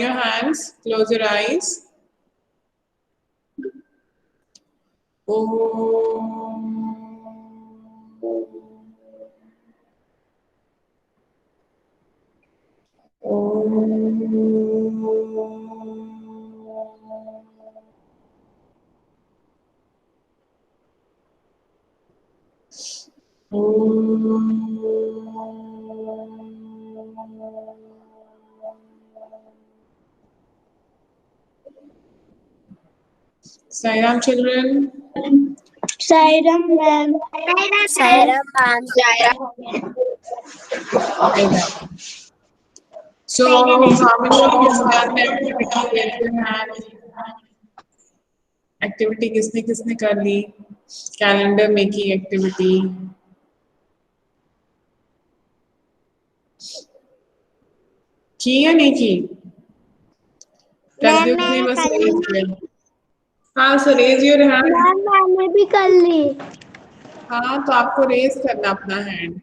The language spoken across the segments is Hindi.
your hands, close your eyes. Sairam children. Sairam ma'am. Sairam ma'am. So how many of you have done the activity? Raise your hand. Activity किसने किसने कर ली? Calendar making activity. की या नहीं की? प्रद्युत ने बस रेज किया। हाँ sir raise your hand. Ma'am मैंने भी कर ली। हाँ तो आपको रेज करना अपना hand.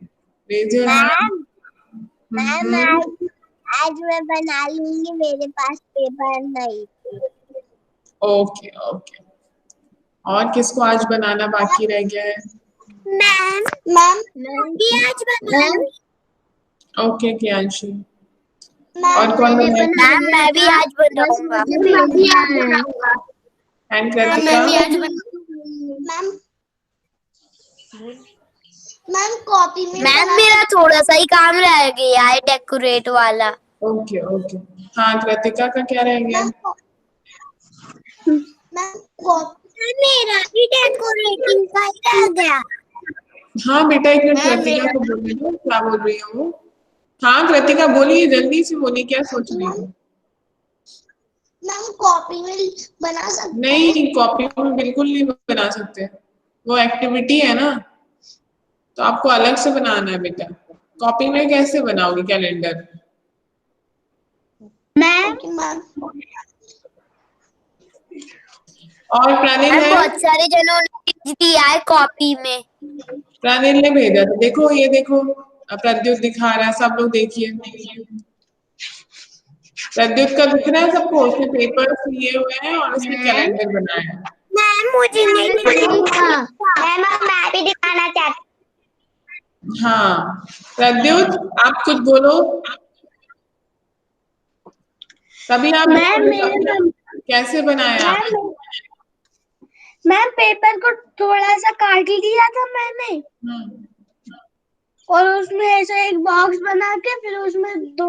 Raise your hand. Ma'am आज मैं बना लूंगी, मेरे पास पेपर नहीं। Okay okay. और किसको आज बनाना बाकी रह गया है? मैम भी आज बनाऊंगी। ओके कियांशी। और कौन बनाएगा? मैम मैं भी आज बनाऊंगा। एंड कृतिका? मैम कॉपी में मैम मेरा थोड़ा सा ही काम रह गया है, डेकोरेट वाला। Okay okay. हाँ कृतिका का क्या रह गया? मेरा भी डेकोरेटिंग का ही रह गया। हाँ बेटा एक मिनट कृतिका को बोलिए ना क्या बोल रही हो वो। हाँ कृतिका बोलिए, जल्दी से बोलिए, क्या सोच रही हो? मैम कॉपी में बना सकते? नहीं कॉपी में बिल्कुल नहीं बना सकते, वो एक्टिविटी है ना, तो आपको अलग से बनाना है बेटा। कॉपी में कैसे बनाओगे कैलेंडर? मैम और प्रणील है? बहुत सारे जनों ने दिया है कॉपी में। प्रणील ने भेजा था, देखो ये देखो प्रद्युत दिखा रहा है, सब लोग देखिए। प्रद्युत का दिख रहा है सबको, उसने पेपर लिए हुए हैं और उसने कैलेंडर बनाया है। मैम मुझे नहीं दिखा। मैम मैं भी दिखाना चाहती। हाँ प्रद्युत आप कुछ बोलो। तभी आप कैसे बनाया आप? मैम पेपर को थोड़ा सा काट लिया था मैंने और उसमें ऐसे एक बॉक्स बना के फिर उसमें दो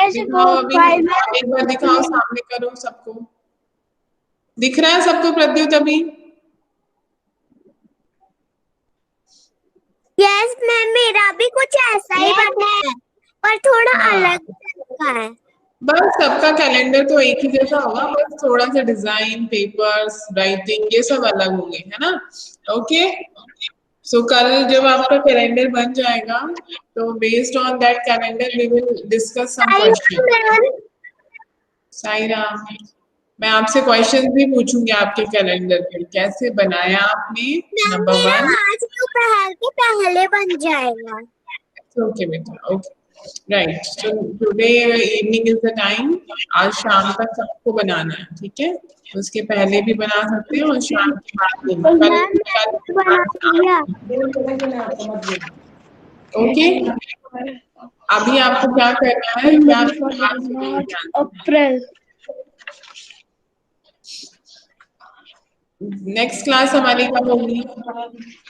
ऐसे दिखाओ अभी, एक बार दिखाओ, सामने करो सबको। दिख रहा है सबको प्रद्युत अभी? यस मैम मेरा भी कुछ ऐसा ही बना है पर थोड़ा अलग का है। बस सबका कैलेंडर तो एक ही जैसा होगा, बस थोड़ा सा डिजाइन, पेपर्स, राइटिंग ये सब अलग होंगे, है ना? ओके सो कल जब आपका कैलेंडर बन जाएगा तो based on that calendar we will discuss some question. Sairam मैं आपसे क्वेश्चन भी पूछूंगी आपके कैलेंडर पे, कैसे बनाया आपने? नंबर 1 आज दोपहर के पहले बन जाएगा। ओके बेटा okay right. So today evening is the time, आज शाम तक सबको बनाना है, ठीक है? उसके पहले भी बना सकते हैं और शाम के बाद भी। ओके अभी आपको क्या करना है? अप्रैल नेक्स्ट क्लास हमारी कब होगी?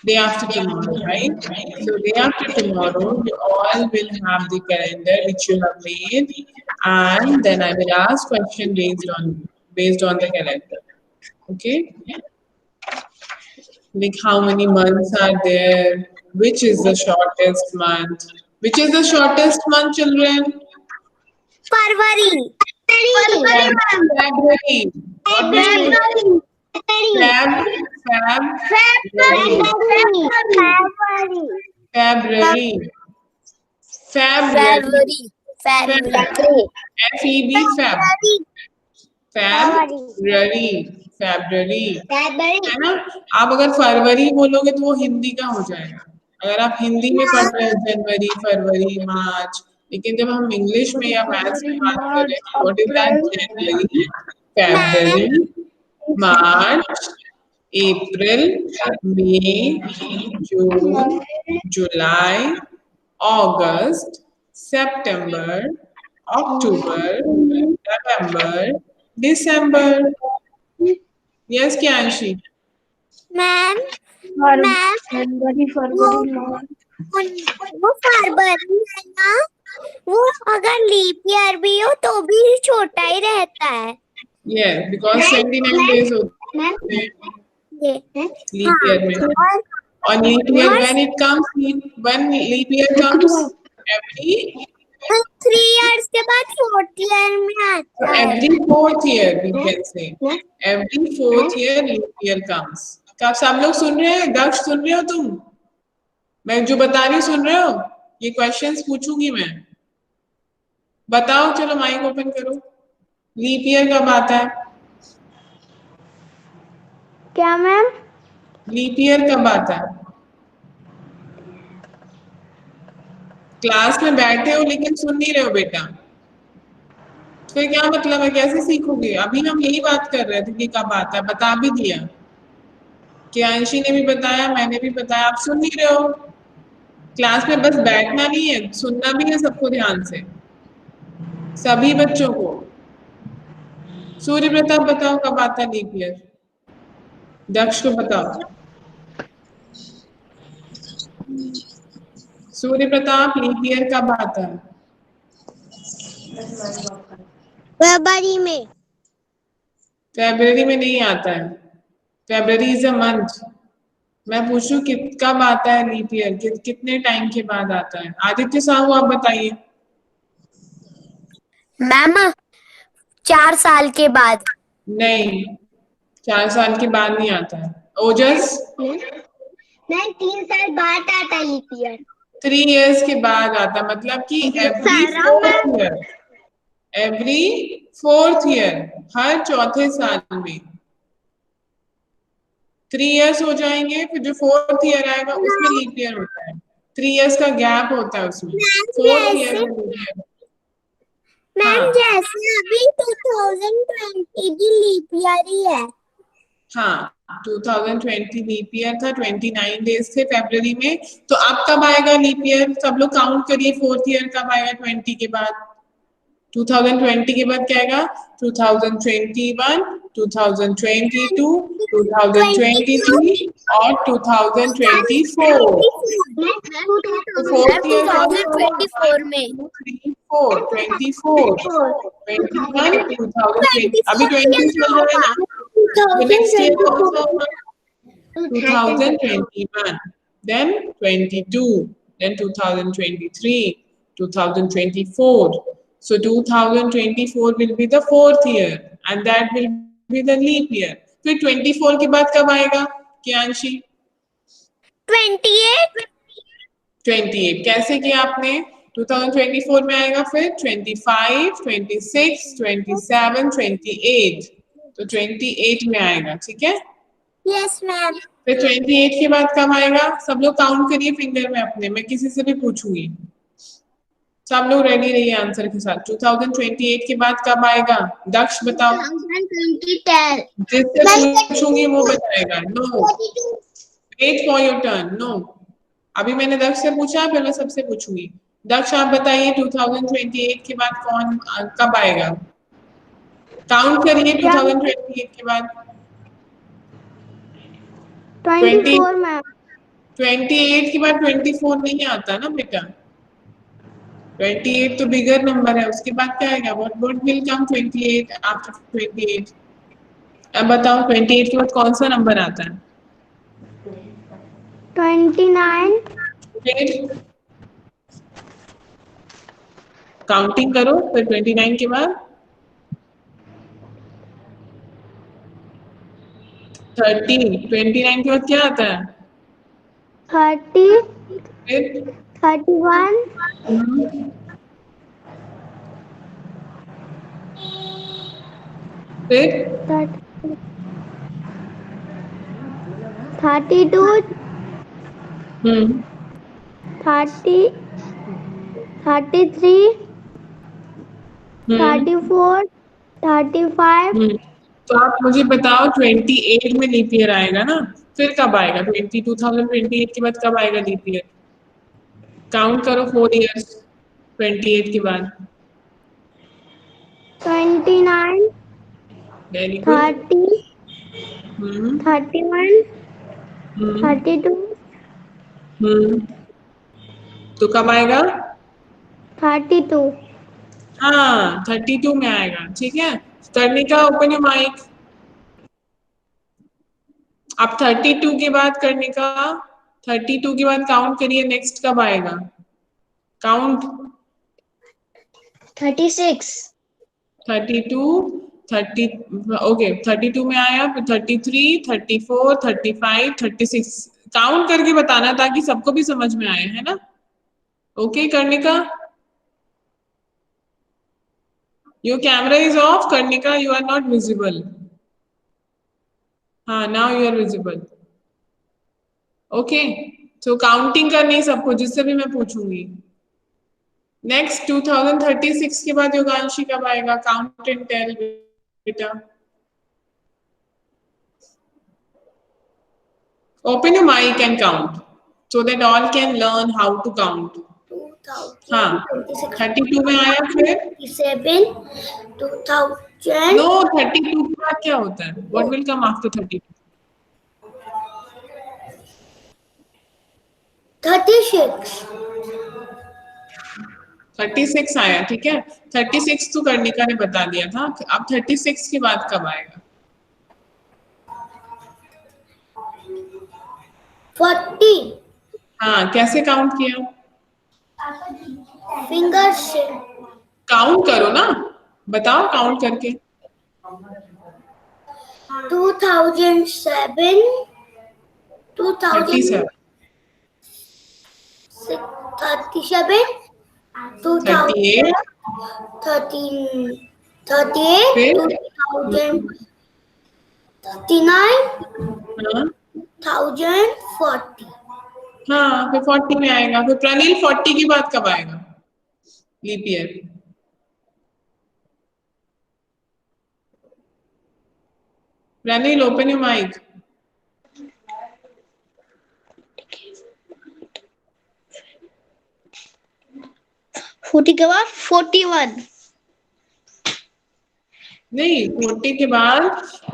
Day after tomorrow, right? So day after tomorrow you all will have the calendar which you have made and then I will ask question based on the calendar. Okay, like how many months are there, which is the shortest month, which is the shortest month children? February. February. February. February है ना? आप अगर फरवरी बोलोगे तो वो हिंदी का हो जाएगा। अगर आप हिंदी में पढ़ रहे हैं जनवरी, फरवरी, मार्च, लेकिन जब हम इंग्लिश में या मैथ्स में बात कर रहे हैं, व्हाट इज दैट? जनवरी, फेब्रुअरी, मार्च, अप्रैल, मई, जून, जुलाई, अगस्त, सितंबर, अक्टूबर, नवंबर, दिसंबर। यस क्यांशी? मैम जनवरी, फरवरी, मार्च। वो फरवरी है ना, वो अगर लीप ईयर भी हो तो भी छोटा ही रहता है। Yes, because 29 days होते हैं ये लीप ईयर में। और leap year when it comes, when leap year comes every 3 years के बाद 4th ईयर में आता है। every 4th year we can say, every 4th year leap year comes। क्या सब लोग सुन रहे हैं? दक्ष सुन रहे हो तुम? मैं जो बता रही हूँ सुन रहे हो? ये क्वेश्चंस पूछूंगी मैं, बताओ। चलो माइक ओपन करो। लीप ईयर कब आता है? क्या मैम? लीप ईयर कब आता है? क्लास में बैठे हो लेकिन सुन नहीं रहे हो बेटा, फिर क्या मतलब है? कैसे सीखोगे? अभी हम यही बात कर रहे थे कि कब आता है, बता भी दिया। कियांशी ने भी बताया, मैंने भी बताया, आप सुन नहीं रहे हो। क्लास में बस बैठना नहीं है, सुनना भी है सबको ध्यान से, सभी बच्चों को। सूर्य प्रताप बताओ कब आता है लीप ईयर? दक्ष को बताओ। सूर्य प्रताप, लीप ईयर कब आता है? फरवरी में। फरवरी में नहीं आता है, फरवरी इज अ मंथ। मैं पूछूं कब आता है लीप ईयर? कितने टाइम के बाद आता है? आदित्य साहू आप बताइए। मैम 4 साल के बाद। नहीं, 4 साल के बाद नहीं आता है। ओजस? नहीं 3 साल बाद आता है लीप ईयर। 3 इयर्स के बाद आता, मतलब कि एवरी फोर्थ ईयर, हर चौथे साल में 3 इयर्स हो जाएंगे, फिर जो 4th ईयर आएगा उसमें लीप ईयर होता है। 3 इयर्स का गैप होता है उसमें, 4th ईयर में लीप ईयर। मैम जैसे अभी 2020 भी लीप ईयर ही है। हाँ, 2020 लीप ईयर था, 29 डेज थे फरवरी में। तो अब कब आएगा लीप ईयर? सब लोग काउंट करिए, 4th ईयर कब आएगा 20 के बाद? 2020 के बाद क्या आएगा? 2021, 2022, 2023 और 2024। तो 4th ईयर 2024 में 4, 24, 21, 2020, अभी 20 चल रहा है ना, तो नेक्स्ट ईयर कौन सा होगा? 2021, then 22, then 2023, 2024. So 2024 will be the 4th year and that will be the leap year. फिर 24 के बाद कब आएगा कियांशी? 28। 28 कैसे किया आपने? 2024 में आएगा, फिर 25, 26, 27, 28, तो 28 में आएगा, ठीक है। Yes ma'am. फिर 28 के बाद कब आएगा? सब लोग काउंट करिए फिंगर में अपने, मैं किसी से भी पूछूंगी। सब लोग रेडी रहिए आंसर के साथ। 2028 के बाद कब आएगा? दक्ष बताओ। 2010। जिससे पूछूंगी वो बताएगा। No, wait for your turn. No, अभी मैंने दक्ष से पूछा, फिर मैं सबसे पूछूंगी। दक्ष आप बताइए 2028 के बाद कौन कब आएगा? काउंट करिए 2028 के बाद। 24 मैम। 28 के बाद 24 नहीं आता ना बेटा, 28 तो बिगर नंबर है, उसके बाद क्या आएगा? What will come 28 after 28? अब बताओ 28 के बाद कौन सा नंबर आता है? 29। फिर काउंटिंग करो, फिर 29 के बाद 30, 29 के बाद क्या आता है? 30। फिर 31। फिर 32। 30। 33, हम्म 34, 35, तो आप मुझे बताओ 28 में लीप ईयर आएगा ना, फिर कब आएगा? 2028 के बाद कब आएगा लीप ईयर? काउंट करो 4 इयर्स 28 के बाद। 29, वेरी गुड। 30, हम्म 31, हम्म 32, हम्म तो कब आएगा? 32. हाँ 32 में आएगा, ठीक है। करने का, ओपन योर माइक। अब 32 के बाद करने का, 32 के बाद काउंट करिए, नेक्स्ट कब आएगा? काउंट। 36, 32, 30, ओके 32 में आया, फिर 33, 34, 35, 36 काउंट करके बताना ताकि सबको भी समझ में आए, है ना? ओके करने का, योर कैमरा इज ऑफ, करने का यू आर नॉट विजिबल। हाँ now you are visible. Okay तो काउंटिंग करनी है सबको, जिससे भी मैं पूछूंगी। नेक्स्ट 2036 के बाद योगांशी कब आएगा? काउंट एंड टेल बेटा। Open your mic and count so that all can learn how to count. हाँ 32 में आया, फिर 7, 2000, नो 32 के बाद क्या होता है? What will come after 32? 36, 36 आया, ठीक है। 36 तो कर्णिका ने बता दिया था, अब 36 के बाद कब आएगा? 40, हाँ कैसे काउंट किया? फिंगर से काउंट करो ना, बताओ काउंट करके। 2007, 37, 2037, 38, 38, फिर 2039, हाँ 1040. हाँ फिर 40 में आएगा। फिर प्रणील 40 के बाद कब आएगा leap year? Praneel open your mic. 40 के बाद 41. नहीं 40 के बाद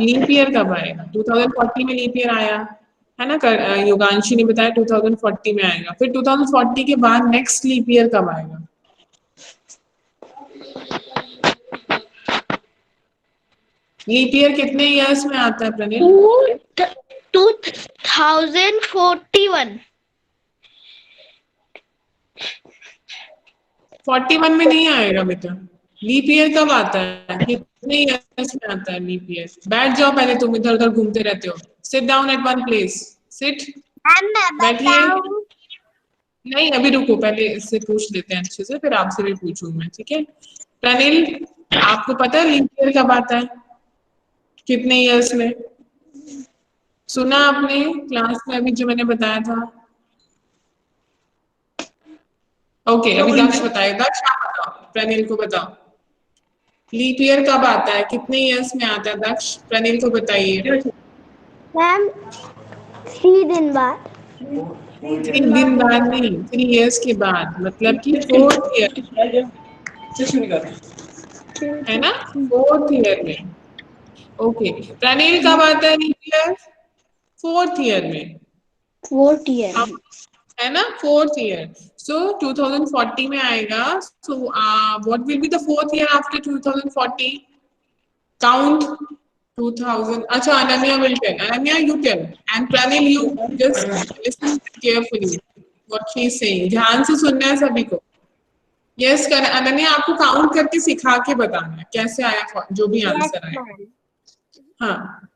लीप ईयर कब आएगा? 2040 में लीप ईयर आया है ना, योगांशी ने बताया 2040 में आएगा। फिर 2040 के बाद नेक्स्ट लीप ईयर कब आएगा? लीप ईयर कितने इयर्स में आता है प्रणील? 2041. 41 में नहीं आएगा बेटा। लीप ईयर कब आता है? कितने इयर्स में आता है लीप ईयर? बैठ जाओ पहले, तुम इधर उधर घूमते रहते हो। Sit down at one place, sit. बैठिए। नहीं अभी रुको, पहले इससे पूछ लेते हैं अच्छे से, फिर आपसे भी पूछूंगी मैं, ठीक है। प्रणील आपको पता है लीप ईयर कब आता है? कितने इयर्स में? सुना आपने क्लास में अभी जो मैंने बताया था? ओके अभी दक्ष बताए, दक्ष आप बताओ, प्रणील को बताओ लीप ईयर कब आता है, कितने इयर्स में आता है? दक्ष प्रणील को बताइए। मैम 3 दिन बाद. 3 दिन बाद नहीं, 3 इयर्स के बाद, मतलब कि 4th ईयर है ना, 4th ईयर में। ओके प्रणील कब आता है लीप ईयर? 4th ईयर में 4th year. है ना, 4th ईयर। सो 2040 में आएगा। So what will be the 4th year after 2040? Count 2000। अच्छा Ananya will tell. Ananya you tell and Pranil you just listen carefully what she is saying. ध्यान से सुनना है सभी को। यस कर अनन्या, आपको काउंट करके सिखा के बताना है कैसे आया जो भी आंसर आया। हाँ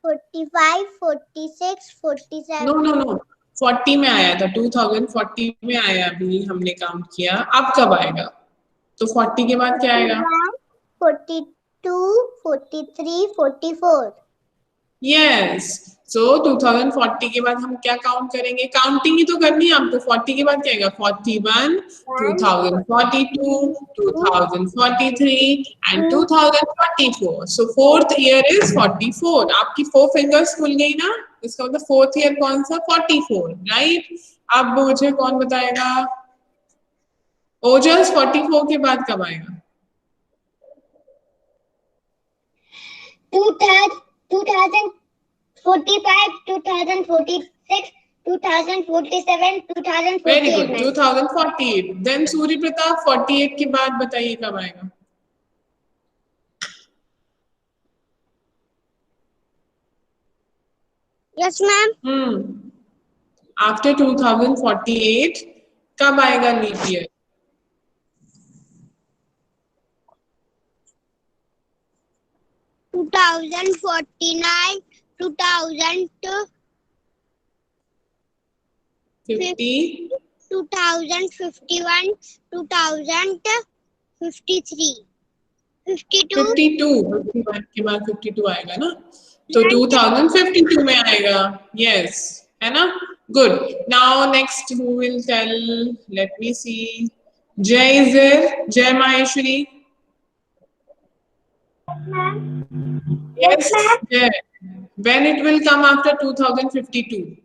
45, 46, 47. नो नो नो 40 में आया था, 2040 में आया, अभी हमने काउंट किया। अब कब आएगा? तो 40 के बाद क्या आएगा? 42, 43, 44. यस, सो 2040 के बाद हम क्या काउंट करेंगे? काउंटिंग ही तो करनी है आपको। 40 के बाद क्या आएगा? 41, 2042, 2043 and 2044। So fourth year is 44। आपकी 4 फिंगर्स खुल गई ना, इसका मतलब फोर्थ ईयर कौन सा? 44, राइट। अब मुझे कौन बताएगा ओजस 44 के बाद कब आएगा? 2045, 2046, 2047, वेरी 2048 गुड, में। 2048। देन सूर्य प्रताप 48 के बाद बताइए कब आएगा? Yes ma'am. आफ्टर 2048 कब आएगा लीप ईयर? 2049, 2000 50, 2051, 2053, 52 51 के बाद 52 आएगा ना, तो 2052 में आएगा। यस, है ना? Good. Now next who will tell? Let me see. Jay is there? जय Maheshwari? Yes, Yes, ma'am. Jay. When it will come after 2052?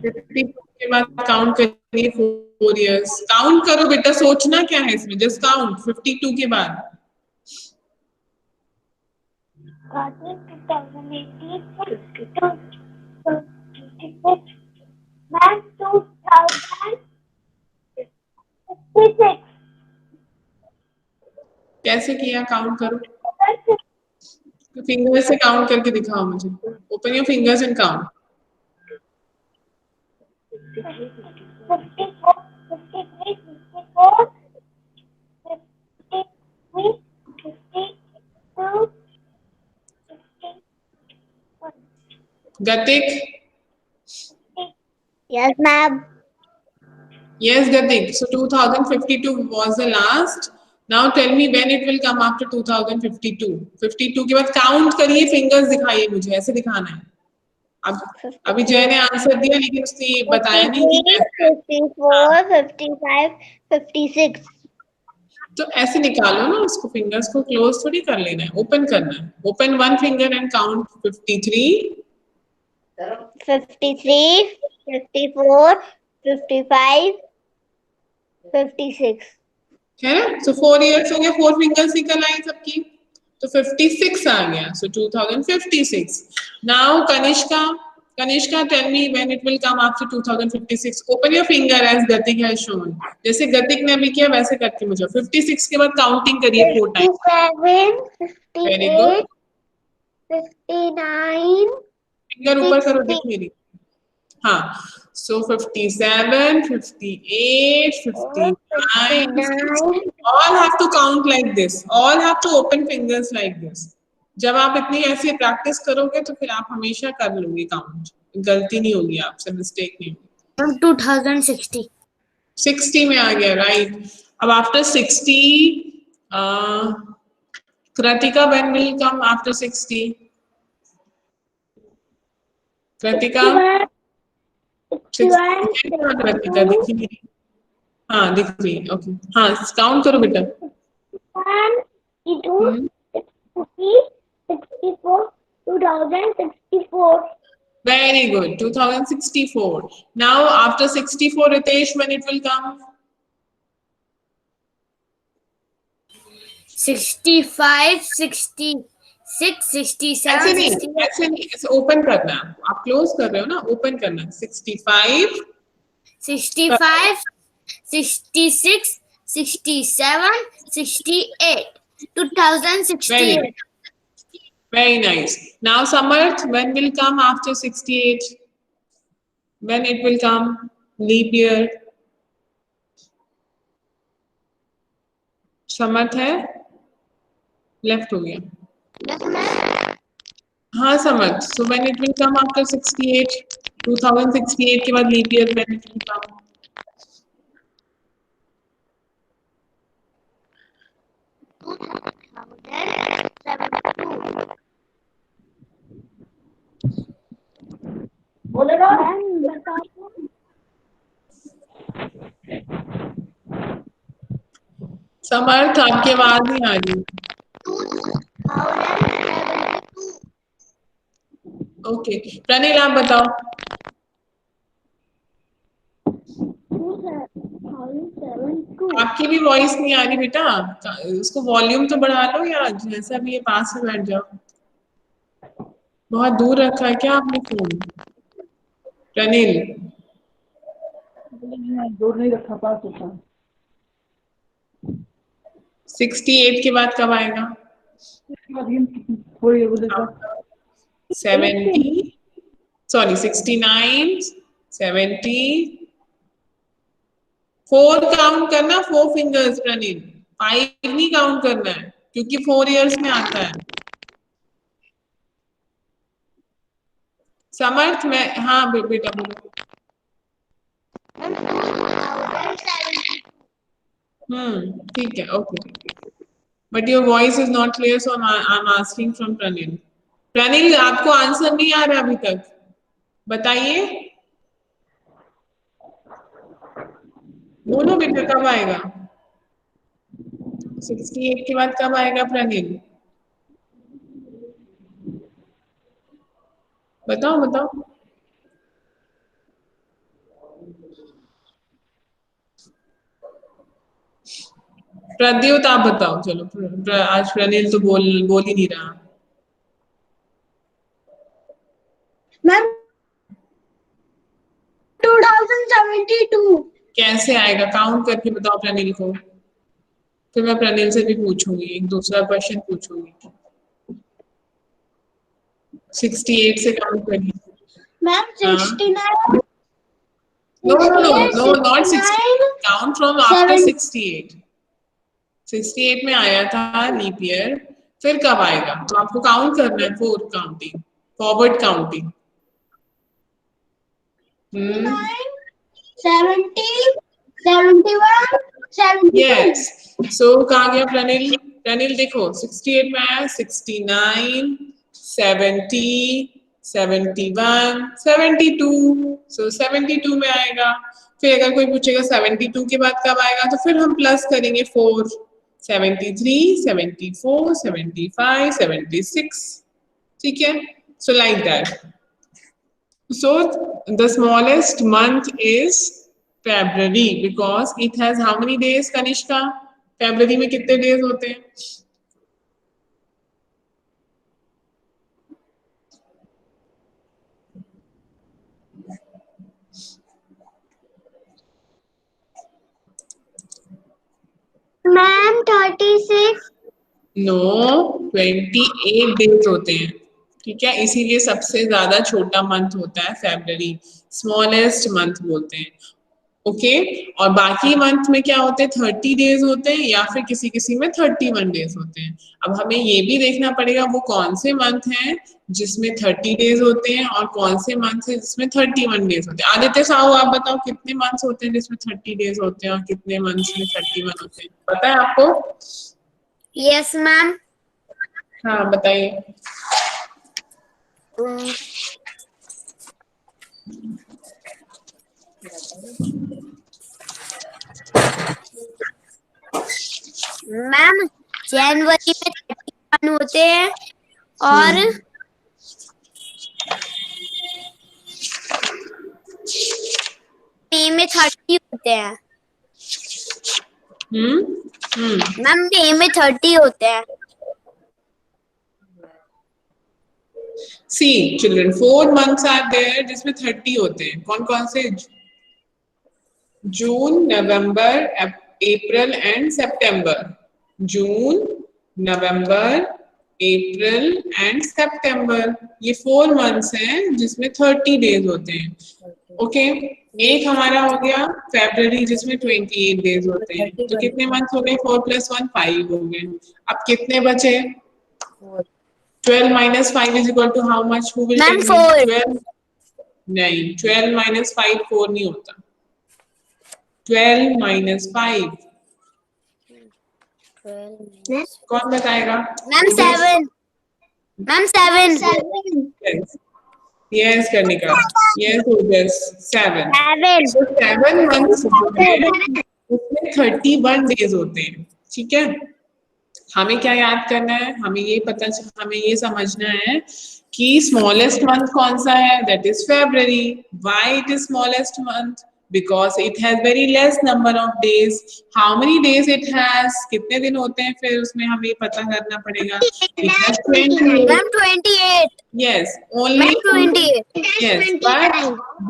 52 के बाद काउंट करिए 4 years। काउंट करो बेटा, सोचना क्या है इसमें, जस्ट काउंट 52 के बाद। 2018, 52, 56, ma'am, 2056. कैसे किया? काउंट करो, फिंगर से काउंट करके दिखाओ मुझे। Open your fingers and count. 54, 53, 54, 53, 52, 51. गतिक? Yes ma'am. Yes, Gatik. So 2052 was the last. Now tell me when it will come after 2052. 52 के बाद काउंट करिए, फिंगर्स दिखाइए मुझे, ऐसे दिखाना है। अब अभी जय ने आंसर दिया लेकिन उसने ये बताया नहीं कि 53, कैसे। 54, 55, 56. तो ऐसे निकालो ना उसको, फिंगर्स को क्लोज थोड़ी कर लेना है, ओपन करना है। Open one finger and count 53, 53, 54, 55, 56. है ना? सो 4 years हो गए, 4 फिंगर्स निकल आई सबकी, तो 56 आ गया। So 2056। Now Kanishka, Kanishka tell me when it will come after 2056। Open your finger as Gatik has shown. जैसे गतिक ने अभी किया वैसे करके मुझे 56 के बाद काउंटिंग करिए 4 टाइम। 57, very good. 58, 59, फिंगर ऊपर करो, 60. दिख मेरी। हाँ, so 57, 58, 59, 60. All have to count like this. All have to open fingers like this. जब आप इतनी ऐसी प्रैक्टिस करोगे तो फिर आप हमेशा कर लोगे काउंट, गलती नहीं होगी आपसे, मिस्टेक नहीं होगी। 2060। 60 में आ गया, राइट। अब after 60 Kritika, when will come after 60? Kritika, Kritika दिख नहीं रही। हाँ दिख रही है, ओके। हाँ काउंट करो बेटा। 62, 60, 64, 2064. Very good, 2064. Now after 64, Ritesh, when it will come? 65, 66, 67, ऐसे नहीं, ऐसे नहीं, ऐसे ओपन करना है। आप क्लोज कर रहे हो ना, ओपन करना है। 65, 65, 66, 67, 68, 2068. very nice. Now Samarth, when will come after 68? When it will come? Leap year. समर्थ है? लेफ्ट हो गया। हाँ समर्थ, so when it will come after 68? 2068 के बाद leap year when it will come? Samarth आपकी आवाज नहीं आ रही। ओके प्रणील आप बताओ। आपकी भी वॉइस नहीं आ रही बेटा, उसको वॉल्यूम तो बढ़ा लो या जैसा भी है पास में बैठ जाओ। बहुत दूर रखा है क्या आपने फोन प्रणील? दूर नहीं रखा, पास रखा। 68 के बाद कब आएगा? 70 सॉरी 69 70 4 काउंट करना, 4 फिंगर्स प्रणील, 5 नहीं काउंट करना है क्योंकि 4 इयर्स में आता है। समर्थ में हाँ बेटा बोलो। ठीक है okay, but your voice is not clear so I am asking from Praneel. Praneel आपको आंसर नहीं आ रहा अभी तक, बताइए बोलो बेटा कब आएगा? 68 के बाद कब आएगा प्रणील? बताओ बताओ। प्रद्युत आप बताओ चलो, आज प्रणील तो बोल ही नहीं रहा। मैम 2072। कैसे आएगा काउंट करके बताओ प्रणील को, फिर मैं प्रणील से भी पूछूंगी, एक दूसरा क्वेश्चन पूछूंगी। 68 से काउंट करिए। Ma'am 69। No, not 60. Count from after 68. 68 में आया था लीप ईयर, फिर कब आएगा? तो आपको काउंट करना है, four counting, forward counting. 70 71 72। Yes, so कहाँ गया प्रणील? प्रणील देखो 68 में आया 69 70 71 72, सो 72 में आएगा। फिर अगर कोई पूछेगा 72 के बाद कब आएगा तो फिर हम प्लस करेंगे 4, 73 74 75 76, ठीक है? So like that. So the smallest month is February because it has how many days Kanishka? February में कितने days होते हैं? मैम 36। No, 28 days होते हैं, ठीक है? इसीलिए सबसे ज्यादा छोटा मंथ होता है फरवरी, स्मॉलेस्ट मंथ बोलते हैं, ओके? और बाकी मंथ में क्या होते हैं? 30 डेज होते हैं या फिर किसी किसी में 31 डेज होते हैं। अब हमें ये भी देखना पड़ेगा वो कौन से मंथ हैं जिसमें 30 डेज होते हैं और कौन से मंथ है जिसमें 31 डेज होते हैं। आदित्य साहू आप बताओ कितने मंथ्स होते हैं जिसमें 30 डेज होते हैं और कितने मंथ्स में 31 होते हैं, पता है आपको? Yes ma'am. हाँ बताइए। मैम जनवरी में 31 होते हैं और मई में 30 होते हैं। मैम मई में 30 होते हैं। See children, 4 months are there जिसमें 30 होते हैं, कौन कौन से? जून, नवंबर, अप्रैल and September. June, November, April and सितंबर, ये 4 मंथ्स हैं जिसमें 30 डेज होते हैं, ओके? एक हमारा हो गया फरवरी जिसमें 28 डेज होते हैं, तो कितने मंथ्स हो गए? 4 + 1 5 हो गए। अब कितने बचे? 12 minus 5 is equal to how much? Who will tell me? 12 नहीं, 12 - 5 4 नहीं होता। 12 - 5 कौन बताएगा? Ma'am 7। Ma'am 7। Yes Kanika, yes Ojas 7। 7। So 7 months उसमें 31 डेज होते हैं, ठीक है, हमें क्या याद करना है, हमें ये समझना है कि स्मॉलेस्ट मंथ कौन सा है, that is February. Why it is smallest month? Because it has very less number of days. How many days it has, कितने दिन होते हैं, फिर उसमें हमें पता करना पड़ेगा. It has 28. Ma'am 28. Yes, only. Ma'am 28. Yes,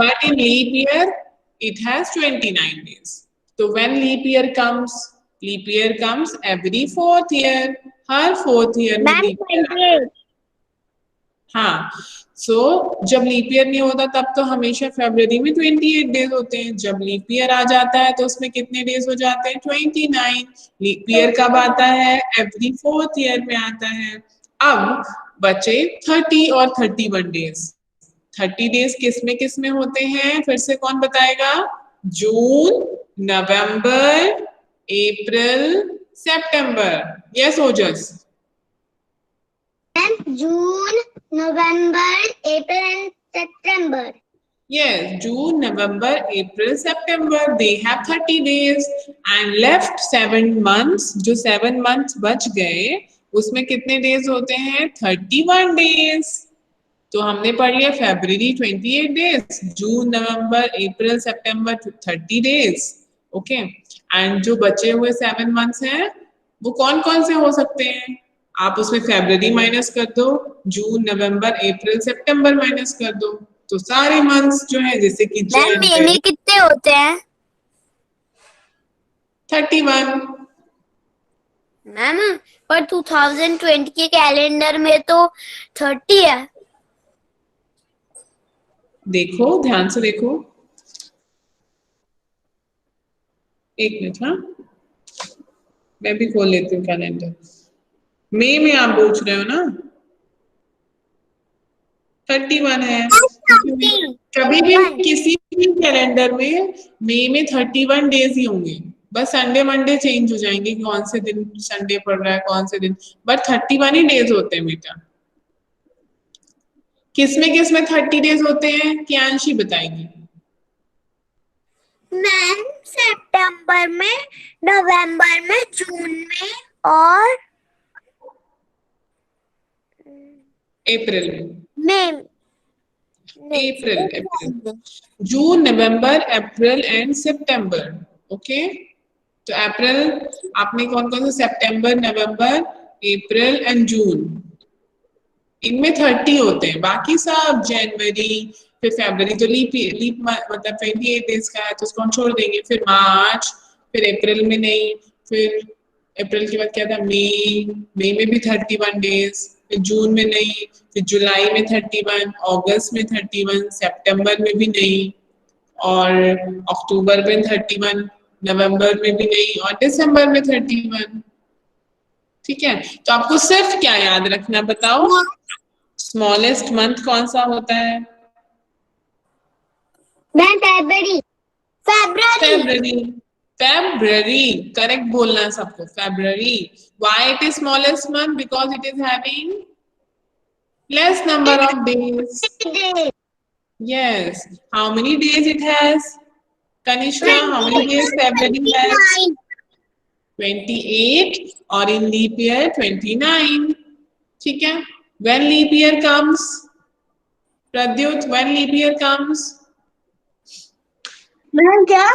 but in leap year it has 29 days. So when leap year comes every 4th year. Her 4th year में मैम leap year. 28. हाँ, सो जब लीप ईयर नहीं होता तब तो हमेशा फरवरी में 28 डेज होते हैं. जब लीप ईयर आ जाता है तो उसमें कितने डेज हो जाते हैं, 29. लीप ईयर कब आता है, एवरी 4th ईयर में आता है. अब बचे 30 और 31 डेज. 30 डेज किस में होते हैं, फिर से कौन बताएगा? जून, नवंबर, अप्रैल, सितंबर. Yes Ojas. June, November, April and September. Yes, June, November, April, September. They have 30 days and left 7 months. जो 7 months बच गए उसमें कितने डेज होते हैं, 31 डेज. तो हमने पढ़ लिया फरवरी 28 days, June, November, April, September 30 days. Okay, and जो बचे हुए 7 मंथ्स हैं वो कौन कौन से हो सकते हैं? आप उसमें फरवरी माइनस कर दो, जून, नवंबर, अप्रैल, सितंबर माइनस कर दो, तो सारे मंथ्स जो है जैसे कि मैम मई में कितने होते हैं? 31. मैम पर 2020 के कैलेंडर में तो 30 है. देखो, ध्यान से देखो, एक मिनट. हाँ, मैं भी खोल लेती हूँ कैलेंडर. मई में आप पूछ रहे हो ना, 31 है. कभी भी किसी भी कैलेंडर में मई में 31 डेज ही होंगे. बस संडे मंडे चेंज हो जाएंगे कि कौन से दिन संडे पड़ रहा है, कौन से दिन, बट 31 ही डेज होते हैं बेटा. किसमें 30 डेज होते हैं, कियांशी बताएगी. मैम सितंबर में, नवंबर में, जून में और अप्रैल में. मई. अप्रैल, जून, नवंबर, अप्रैल एंड सितंबर. ओके, तो अप्रैल आपने कौन कौन से, सितंबर, नवंबर, अप्रैल एंड जून, इनमें 30 होते हैं. बाकी सब जनवरी, फिर फरवरी जो लीप मतलब 28 डेज का है तो उसको हम छोड़ देंगे. फिर मार्च, फिर अप्रैल में नहीं, फिर अप्रैल के बाद क्या था, मई में भी 31 डेज, फिर जून में नहीं, फिर जुलाई में 31, अगस्त में 31, सितंबर में भी नहीं, और अक्टूबर में 31, नवंबर में भी नहीं, और दिसंबर में 31. ठीक है, तो आपको सिर्फ क्या याद रखना, बताओ, स्मॉलेस्ट मंथ कौन सा होता है? फरवरी. February, करेक्ट बोलना है सबको, February. Why it is smallest month? Because it is having less number of days. Yes. How many days it has? Kanishka, how many days February has? 28, और in leap year 29. ठीक है. When leap year comes, Pradyut, when leap year comes? Ma'am क्या?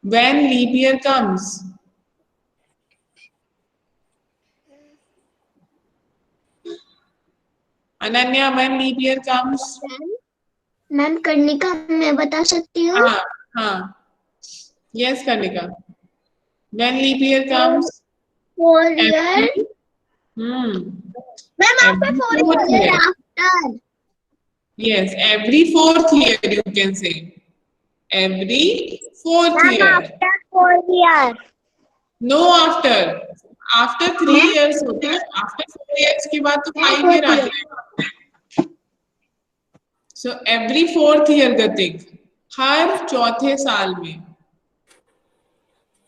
When leap year comes? Ananya, when leap year comes? Ma'am करने का मैं बता सकती हूँ. हाँ, yes Kanika. When leap year comes? 4 year. Ma'am Every after 4 fourth year year. after. Yes, every 4th year you can say. Every 4th ma'am year. after 4 year. No, after. After 3 years होता है. After 4 years के बाद तो 5 year आ जाएगा. So every 4th year गतिक, हर चौथे साल में,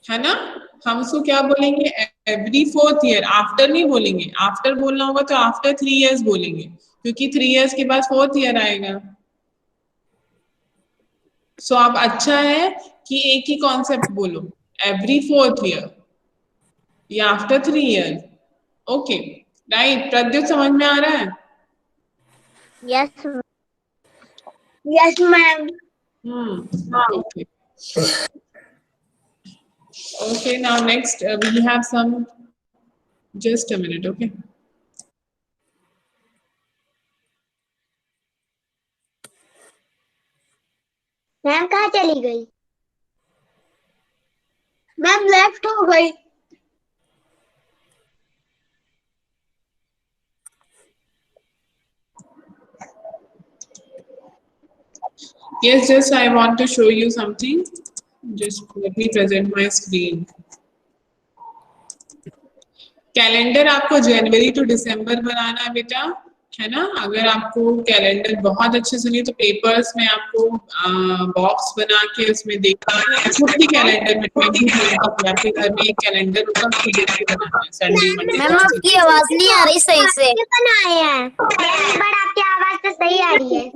है ना. हम उसको क्या बोलेंगे, एवरी 4th year. आफ्टर नहीं बोलेंगे, आफ्टर बोलना होगा तो आफ्टर 3 years बोलेंगे, क्योंकि 3 years के बाद 4th year आएगा. सो अब अच्छा है कि एक ही कॉन्सेप्ट बोलो, एवरी 4th year. या after 3 year? Okay right. Pradyut समझ में आ रहा है? Yes Yes, ma'am. Okay. Okay, now next we have some, just a minute, okay? Ma'am कहाँ चली गई? मैम लेफ्ट हो गई। Yes, just I want to show you something. Just let me present my screen. Calendar आपको जनवरी टू दिसंबर बनाना है बेटा, है ना? अगर आपको कैलेंडर बहुत अच्छे से नहीं तो पेपर्स में आपको बॉक्स बना के उसमें देखना है। खुद की कैलेंडर में 20 तक आपके घर में एक कैलेंडर होगा, उसको देख के बनाना है। संडे मंडे मैम आपकी आवाज नहीं आ रही सही से। बनाया है पर आपकी आवाज तो सही आ रही है।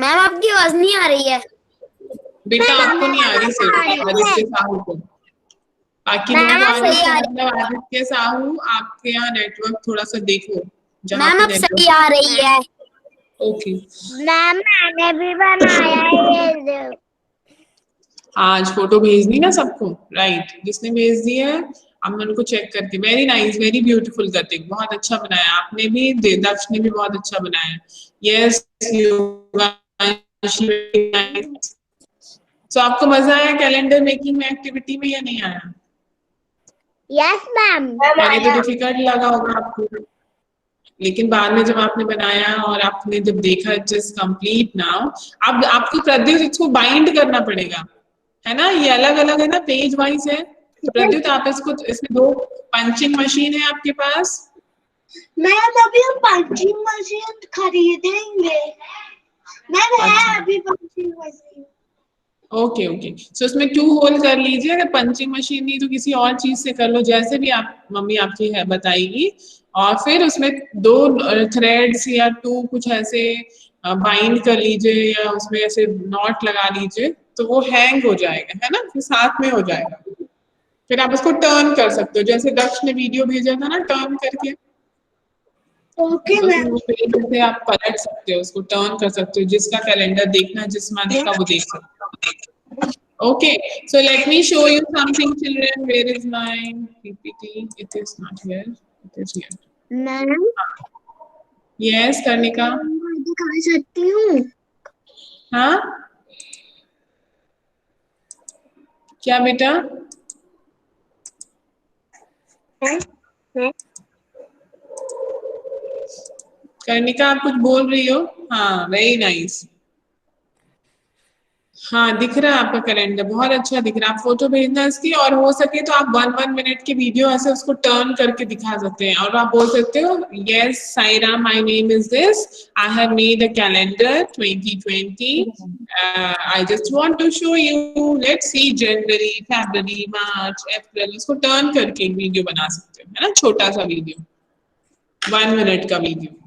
मैम आपकी आवाज नहीं आ रही है। बेटा आपको नहीं आ रही सिर्फ आदित्य साहू को, बाकी लोग आ रही है। मतलब आदित्य साहू आपके यहाँ नेटवर्क थोड़ा सा देखो जहाँ मैम पे अब नेटवर्क। सही आ रही है। ओके मैम मैंने भी बनाया है। आज फोटो भेज दी ना सबको? राइट, जिसने भेज दी है अब मैं उनको चेक करके, वेरी नाइस, वेरी ब्यूटीफुल गतिक, बहुत अच्छा बनाया आपने भी, दक्ष ने भी बहुत अच्छा बनाया। यस तो आपको मजा आया कैलेंडर मेकिंग में, एक्टिविटी में, या नहीं आया? Yes ma'am. पहले तो डिफिकल्ट लगा होगा आपको, लेकिन बाद में जब आपने बनाया और आपने जब देखा इट इज कंप्लीट नाउ, अब आपको प्रद्युत इसको बाइंड करना पड़ेगा, है ना? ये अलग अलग है ना, पेज वाइज है। तो प्रद्युत आप इसको, इसमें 2 पंचिंग मशीन है आपके पास। मैम अभी हम पंचिंग मशीन खरीदेंगे। मैम है अभी पंचिंग मशीन। ओके ओके, सो इसमें 2 होल कर लीजिए। अगर पंचिंग मशीन नहीं तो किसी और चीज से कर लो, जैसे भी आप मम्मी आपकी है बताएगी। और फिर उसमें 2 थ्रेड्स या 2 कुछ ऐसे बाइंड कर लीजिए, या उसमें ऐसे नॉट लगा लीजिए, तो वो हैंग हो जाएगा, है ना? फिर साथ में हो जाएगा। फिर आप उसको टर्न कर सकते हो, जैसे दक्ष ने वीडियो भेजा था ना टर्न करके। ओके तो मैम। वो पेज से आप पलट सकते हो, उसको टर्न कर सकते हो, जिसका कैलेंडर देखना है, जिस मंथ का, वो देख सकते हो। Okay, so let me show you something, children. Where is my PPT? It is not here. It is here. Ma'am Yes, कर्णिका। दिखा सकती हूँ? हाँ क्या बेटा? कर्णिका आप कुछ बोल रही हो? हाँ वेरी नाइस। हाँ दिख रहा है आपका कैलेंडर, बहुत अच्छा दिख रहा है। आप फोटो भेजना इसकी, और हो सके तो आप 1 मिनट की वीडियो ऐसे उसको टर्न करके दिखा सकते हैं। और आप बोल सकते हो, yes Saira my name is this, I have made a calendar 2020, I just want to show you, let's see January February March April, उसको टर्न करके एक वीडियो बना सकते हो, है ना? छोटा सा वीडियो, 1 मिनट का video.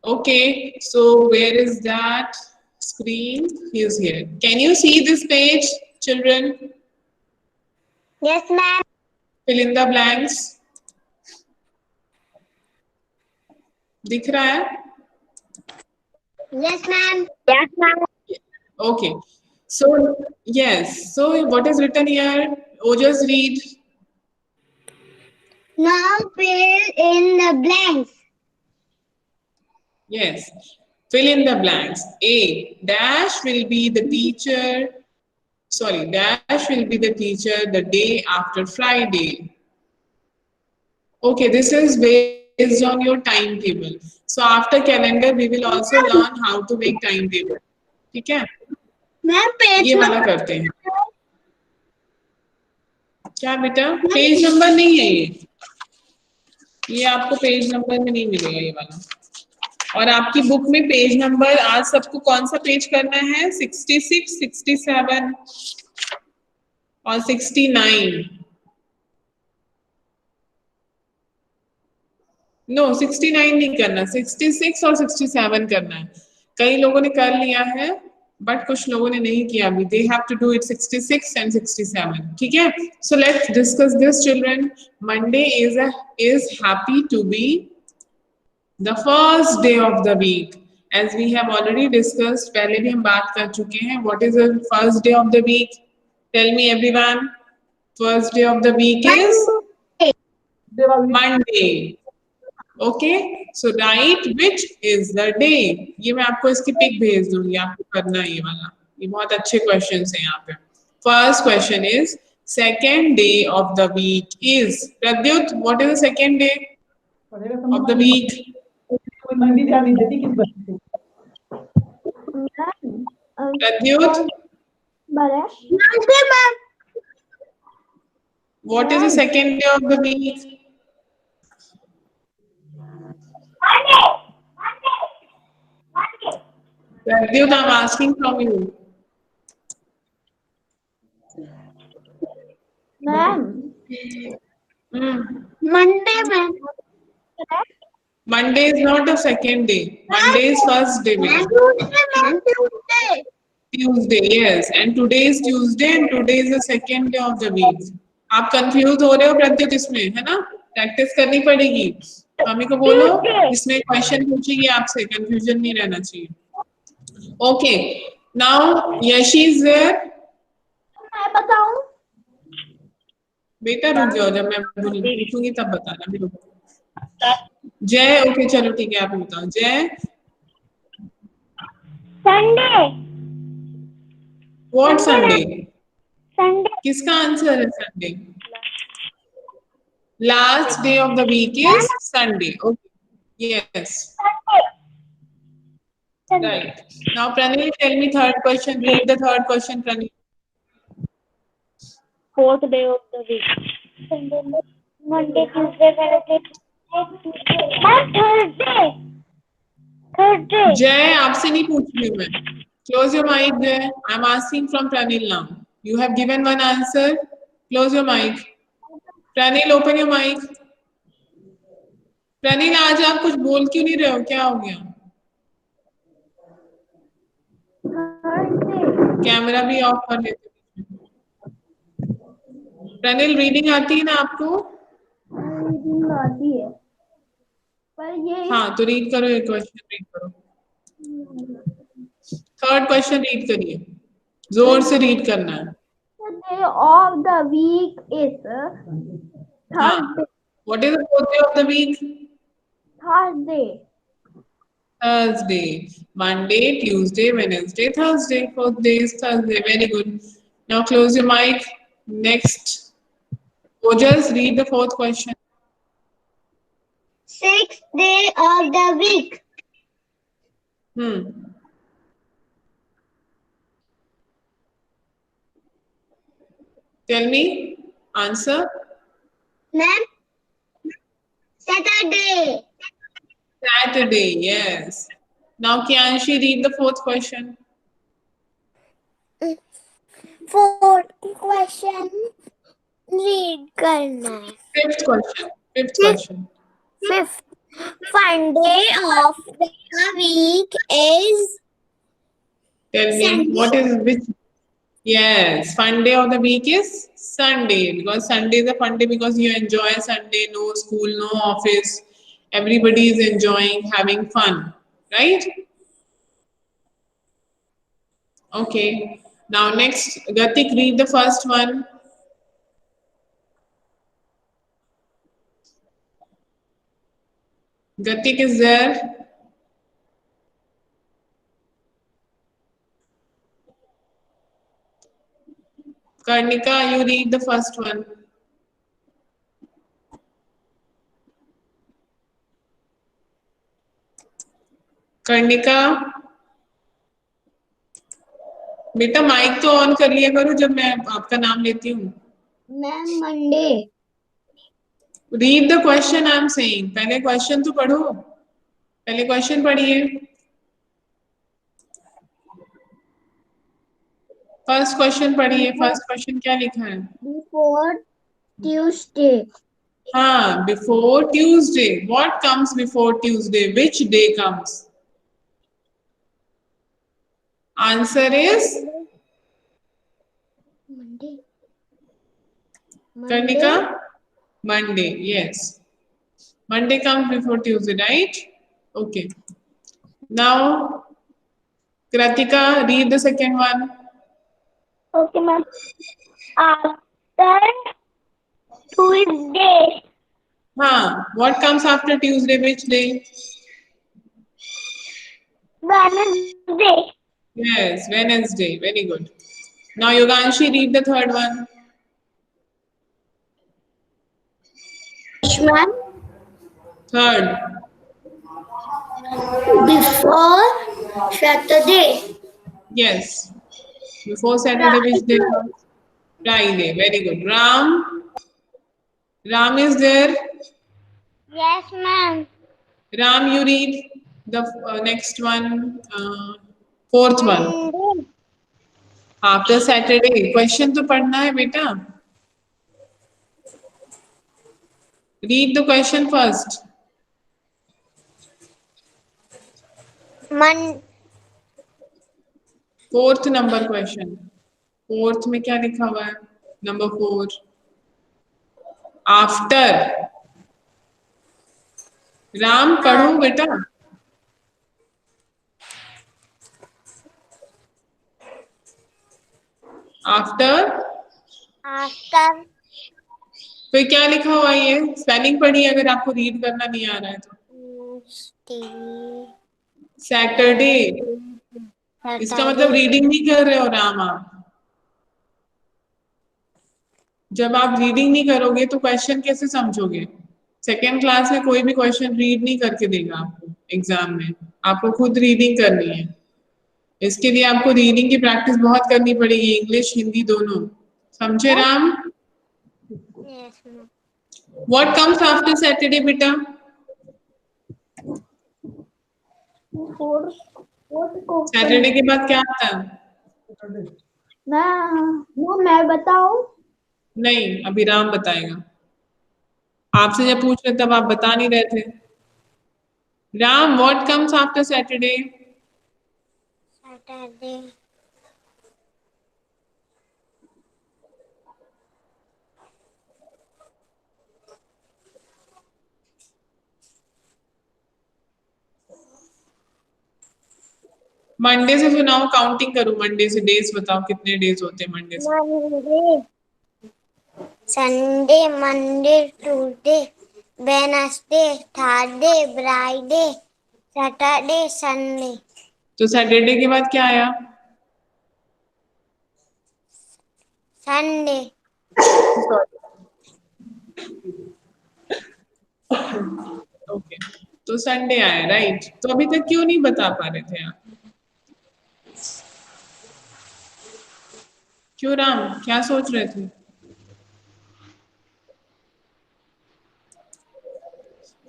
Okay, so where is that screen? Is here. Can you see this page, children? Yes ma'am. Fill in the blanks. दिख रहा है? Yes ma'am. Yes ma'am. Okay. So yes. So what is written here? Oh, just read. Now fill in the blanks. Yes. Fill in the blanks. A dash will be the teacher. Sorry, dash will be the teacher the day after Friday. Okay, this is based on your timetable. So after calendar, we will also learn how to make timetable. ठीक है? मैम पेज ये वाला करते हैं। क्या बेटा? पेज नंबर नहीं है ये आपको पेज नंबर में नहीं मिलेगा ये वाला। और आपकी बुक में पेज नंबर आज सबको कौन सा पेज करना है? 66, 67 और 69। नो 69 नहीं करना, 66 और 67 करना है। कई लोगों ने कर लिया है, बट कुछ लोगों ने नहीं किया अभी. They have to do it 66 and 67. ठीक है. So let's discuss this, children. Monday is happy to be the first day of the week. As we have already discussed, पहले भी हम बात कर चुके हैं. What is the first day of the week? Tell me everyone. First day of the week is Monday. Okay, so write which is the day. ये मैं आपको इसकी पिक भेज दूंगी, आपको करना है ये वाला. ये बहुत अच्छे क्वेश्चंस हैं यहाँ पे. First question is second day of the week is. Pradyut, what is the second day of the week? मंडी ध्यान नहीं देती किस बच्चे Pradyut, what is the second day of the week? Pradyut, I'm asking from you. Ma'am Monday ma'am Monday is not a second day. Monday is first day. Tuesday, yes. And today is Tuesday and today is the second day of the week. आप कंफ्यूज हो रहे हो प्रत्युत इसमें, है ना? प्रैक्टिस करनी पड़ेगी. मम्मी को बोलो इसमें क्वेश्चन पूछेगी आपसे, कंफ्यूजन नहीं रहना चाहिए. Okay, now Yashi is there. मैं बताऊं? बेटा रुक जाओ, जब मैं पूछूंगी तब बताना. भी रुको. जय, ओके चलो ठीक है, आप बताओ. Jay, Sunday. What Sunday? Sunday. किसका आंसर है Sunday? Last day of the week is Sunday. Okay, yes, right. Now Praneel, tell me third question. Read the third question, Praneel. Fourth day of the week. Monday, Tuesday, Wednesday, Thursday. Thursday. जय, आपसे नहीं पूछ रही हूँ मैं. Close your mic, Jay. I'm asking from Pranil now. You have given one answer. Close your mic. Pranil, open your mic. Pranil, आज आप कुछ बोल क्यों नहीं रहे हो? क्या हो गया? कैमरा भी ऑफ कर लेते. प्रणील, रीडिंग आती है ना आपको? रीडिंग आती है, पर ये हाँ, तो रीड करो. एक क्वेश्चन रीड करो. थर्ड क्वेश्चन रीड करिए. जोर से रीड करना है. The day of the week is Thursday. What is the fourth day of the week? Thursday. Thursday. Monday, Tuesday, Wednesday, Thursday. Fourth day is Thursday. Very good. Now close your mic. Next. Ojas, read the fourth question. Sixth day of the week. Tell me answer. Ma'am, Saturday. Saturday, yes. Now Kianshi, read the fourth question. Fourth question read करना है. Fifth question. Fifth question. Fifth. Fun day of the week is Tell me Sunday. what is which? Yes, fun day of the week is Sunday, because Sunday is a fun day because you enjoy Sunday. No school, no office. Everybody is enjoying, having fun, right? Okay. Now next, Gatik, read the first one. Gatik is there. Karnika, you read the first one. कर्णिका, बेटा माइक तो ऑन कर लिया करो जब मैं आपका नाम लेती हूँ. Ma'am, Monday. Read the question I am saying. पहले क्वेश्चन तो पढ़ो. पहले क्वेश्चन पढ़िए. फर्स्ट क्वेश्चन पढ़िए. फर्स्ट क्वेश्चन क्या लिखा है? Before Tuesday. हाँ, before Tuesday. What comes before Tuesday? Which day comes? Answer is Monday Karnika? Monday, yes. Monday comes before Tuesday, right? Okay. Now, Kratika, read the second one. Okay, ma'am. After Tuesday. What comes after Tuesday? Which day? Wednesday. Yes, Wednesday. Very good. Now, Yoganshi, read the third one. Ma'am. Third. Before Saturday. Yes. Before Saturday, which day comes? Friday. Very good. Ram. Ram is there. Yes, ma'am. Ram, you read the next one. Fourth one. Monday. After Saturday question तो पढ़ना है बेटा. Read the question first. Fourth number question. Fourth में क्या लिखा हुआ है? नंबर 4. आफ्टर. राम पढ़ो बेटा. आफ्टर. After फिर क्या लिखा हुआ है? ये स्पेलिंग पढ़िए अगर आपको रीड करना नहीं आ रहा है तो. सैटरडे. इसका मतलब रीडिंग नहीं कर रहे हो राम आप. जब आप रीडिंग नहीं करोगे तो क्वेश्चन कैसे समझोगे? सेकेंड क्लास में कोई भी क्वेश्चन रीड नहीं करके देगा आपको एग्जाम में. आपको खुद रीडिंग करनी है. इसके लिए आपको रीडिंग की प्रैक्टिस बहुत करनी पड़ेगी. इंग्लिश हिंदी दोनों. समझे Ram? Yes, ma'am. What comes after Saturday बेटा? सैटरडे के बाद क्या आता है? मैं बताऊं? नहीं, अभी राम बताएगा. आपसे जब पूछ रहे तब आप बता नहीं रहे थे. Ram, what comes after Saturday? Saturday. Monday से सुनाओ. काउंटिंग करो. मंडे से डेज बताओ कितने डेज होते हैं मंडे से. Monday. Sunday, Monday, Tuesday, Wednesday, Thursday, Friday, Saturday, Sunday. तो सैटरडे के बाद क्या आया? Sunday. ओके. तो संडे आया, राइट. तो अभी तक क्यों नहीं बता पा रहे थे आप? क्यों राम, क्या सोच रहे थे?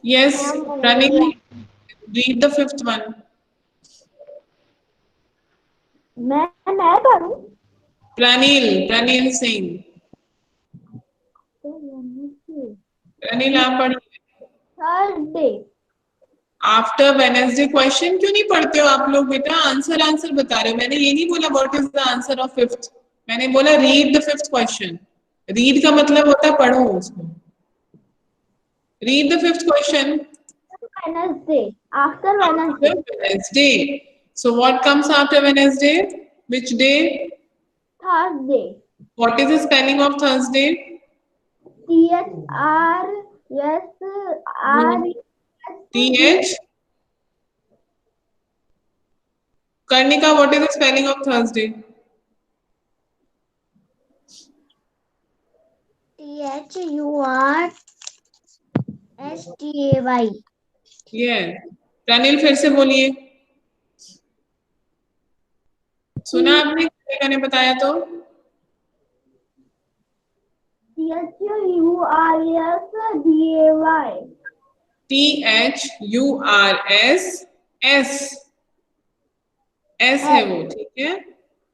Yes, running. Read the fifth one. मैं पढ़ूं? प्रणील सिंह. प्रणील आप पढ़िए. Thursday. After Wednesday. क्वेश्चन क्यों नहीं पढ़ते हो आप लोग बेटा? आंसर बता रहे हो. मैंने ये नहीं बोला what is the answer of fifth. मैंने बोला read the fifth question. Read का मतलब होता है पढ़ो उसको. Read the fifth question. Wednesday. After Wednesday. Wednesday. So what comes after Wednesday? Which day? Thursday. What is the spelling of Thursday? TH. Karnika, what is the spelling of Thursday? THURSDAY. Yes. Pranil फिर से बोलिए. सुना आपने? कर्णिका ने बताया तो. THURSDAY. THURS. S है वो, ठीक है.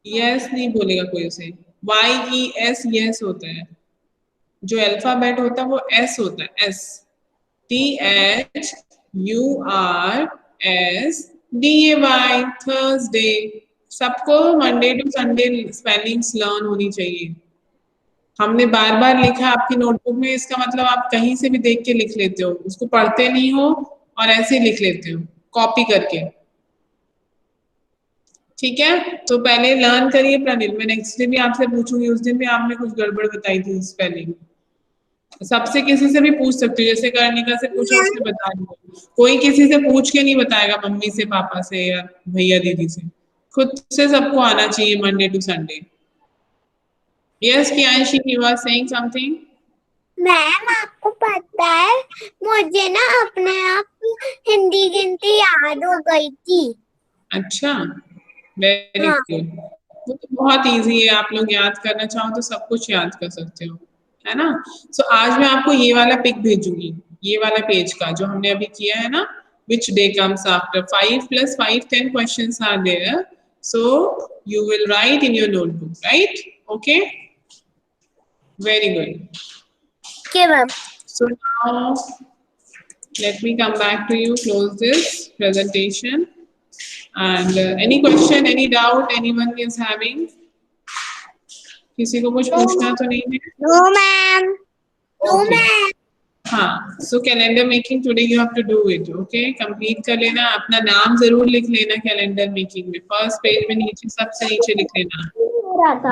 यस नहीं बोलेगा कोई उसे. YES यस होता है. जो अल्फाबेट होता है वो एस होता है. एस. THURSDAY. थर्सडे. सबको Monday to Sunday spellings learn होनी चाहिए। हमने बार बार लिखा आपकी नोटबुक में, इसका मतलब आप कहीं से भी देख के लिख लेते हो, उसको पढ़ते नहीं हो और ऐसे लिख लेते हो कॉपी करके। ठीक है, तो पहले लर्न करिए प्रणील, मैं नेक्स्ट डे भी आपसे पूछूंगी, उस दिन भी आपने कुछ गड़बड़ बताई थी स्पेलिंग। सबसे किसी से भी पूछ सकते हो, जैसे कर्णिका से पूछो उसने बता दिया, कोई किसी से पूछ के नहीं बताएगा, मम्मी से, पापा से या भैया दीदी से, खुद से सबको आना चाहिए Monday to Sunday. Yes Kiyanshi, you are saying something. Ma'am आपको पता है मुझे ना अपने आप हिंदी गिनती याद हो गई थी। अच्छा, वेरी हाँ। गुड। वो तो बहुत इजी है, आप लोग याद करना चाहो तो सब कुछ याद कर सकते हो, है ना। सो आज मैं आपको ये वाला पिक भेजूंगी, ये वाला पेज का जो हमने अभी किया है ना, which day comes after 5 + 5 10 questions are there, so you will write in your notebook, right? Okay, very good. Okay ma'am. So now let me come back to you, close this presentation. And any question, any doubt anyone is having? किसी को कुछ पूछना तो नहीं है? No ma'am. No Okay. Ma'am. हाँ, so calendar making today you have to do it, okay? Complete कर लेना, अपना नाम जरूर लिख लेना calendar making में, first page में नीचे सबसे नीचे लिख लेना,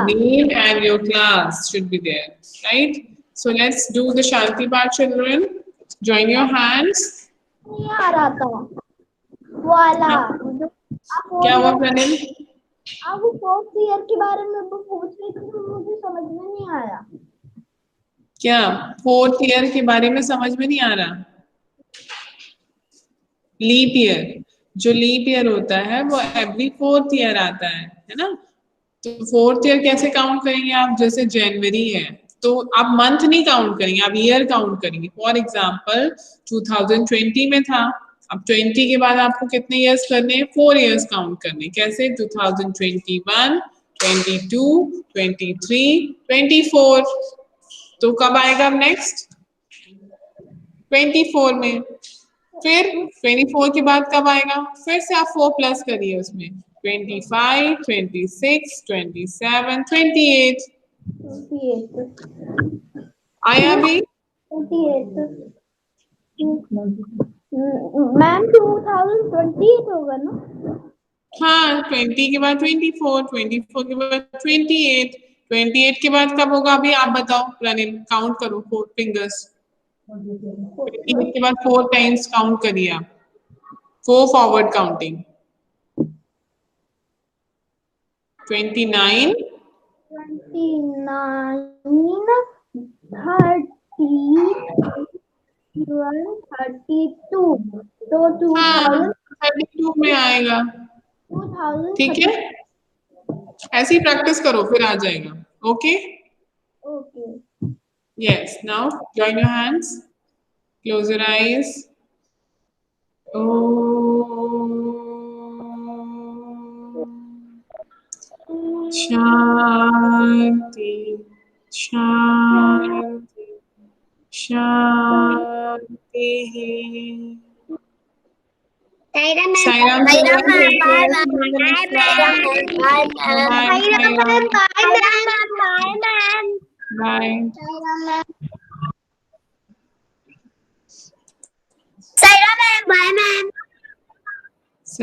name and your class should be there, right? So let's do the Shanti part, children. Join your hands. नहीं आ रहा था वाला जो क्या हुआ प्रणिल? आप वो फोर्थ ईयर के बारे में वो पूछ रही थी तो मुझे समझ में नहीं आया। क्या फोर्थ ईयर के बारे में समझ में नहीं आ रहा? लीप ईयर, जो लीप ईयर होता है वो एवरी फोर्थ ईयर आता है ना। तो फोर्थ ईयर कैसे काउंट करेंगे आप? जैसे जनवरी है तो आप मंथ नहीं काउंट करेंगे, आप ईयर काउंट करेंगे। फॉर एग्जांपल 2020 में था, अब 20 के बाद आपको कितने इयर्स करने हैं? 4 इयर्स काउंट करने हैं। कैसे? 2021, 22, 23, 24। तो कब आएगा अब नेक्स्ट? 24 में। फिर 24 के बाद कब आएगा? फिर से आप 4 प्लस करिए उसमें, 25, 26, 27, 28 आया अभी? मैम 2028 होगा ना? हाँ, 20 के बाद 24, 24 के बाद 28, 28 के बाद कब होगा अभी आप बताओ प्रणील, काउंट करो 4 फिंगर्स। 28 के बाद 4 टाइम्स काउंट करिए आप, 4 फॉरवर्ड काउंटिंग। 29, 32 तो हाँ 32 में आएगा। 2000 ठीक है, ऐसी प्रैक्टिस करो फिर आ जाएगा। Okay, okay. Yes, now join your hands, close your eyes. शांति शांति शांति। Sairam Sairam ma'am, bye ma'am.